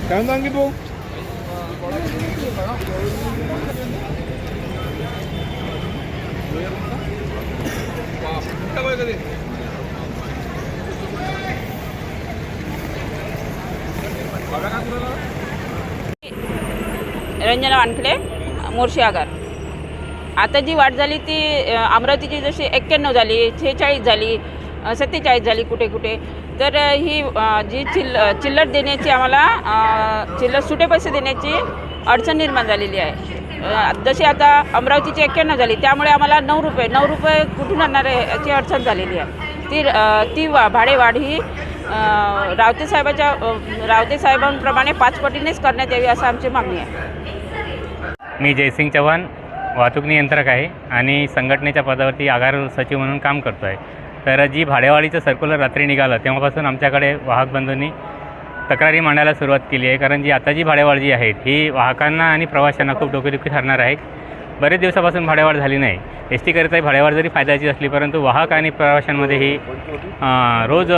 काय सांगित भाऊ रंजना वानखडे मोर्शी आगार. आता जी वाढ झाली ती अमरावतीची जशी 91 झाली, 46 झाली, 47 झाली कुठे कुठे. तर ही जी चिल्लर देण्याची आम्हाला चिल्लर सुटे पैसे देण्याची अडचण निर्माण झालेली आहे. जशी आता अमरावतीची 91 झाली त्यामुळे आम्हाला 9 रुपये कुठून आणणार आहे याची अडचण झालेली आहे. ती भाडेवाढ ही रावते साहेबांप्रमाणे 5 पटीनेच करण्यात यावी असं आमची मागणी आहे. मी जयसिंग चव्हाण वाहतूक नियंत्रक आहे आणि संघटनेच्या पदावरती आगार सचिव म्हणून काम करतो आहे. तर जी भाडेवाढीचं सर्क्युलर रात्री निघालं तेव्हापासून आमच्याकडे वाहक बंधूंनी तक्रारी मांडायला सुरुवात केली आहे. कारण आता जी भाडेवाढ जी आहे ही वाहकांना आणि प्रवाशांना खूप डोकेदुखी ठरणार आहे. बरेच दिवसापासून भाडेवाढ झाली नाही. एस टीकरिता भाडेवाढ जरी फायद्याची असली परंतु वाहक आणि प्रवाशांमध्ये ही रोज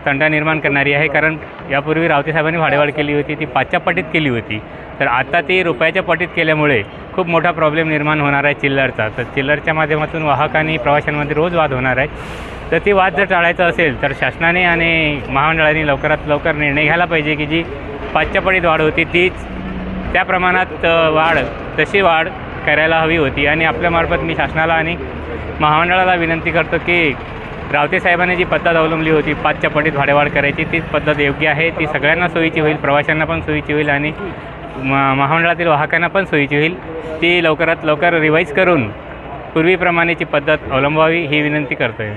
तंटा निर्माण करणारी आहे. कारण यापूर्वी रावते साहेबांनी भाडेवाढ केली होती ती 5च्या पटीत केली होती. तर आता ती रुपयाच्या पटीत केल्यामुळे खूप मोठा प्रॉब्लेम निर्माण होणार आहे चिल्लरचा. तर चिल्लरच्या माध्यमातून वाहक आणि प्रवाशांमध्ये रोज वाद होणार आहे. तर ती वाद जर टाळायचा असेल तर शासनाने आणि महामंडळाने लवकरात लवकर निर्णय घ्यायला पाहिजे की जी 5च्या पटीत वाढ होती तीच त्या प्रमाणात तशी वाढ करायला हवी होती. आणि आपल्यामार्फत मी शासनाला आणि महामंडळाला विनंती करतो की रावते साहेबांनी जी पद्धत अवलंबली होती 5च्या पटीत भाडेवाढ करायची तीच पद्धत योग्य आहे. ती सगळ्यांना सोयीची होईल, प्रवाशांना पण सोयीची होईल आणि महामंडळातील वाहकांना पण सोयीची होईल. ती लवकरात लवकर रिवाईज करून पूर्वीप्रमाणेची पद्धत अवलंबावी ही विनंती करतो आहे.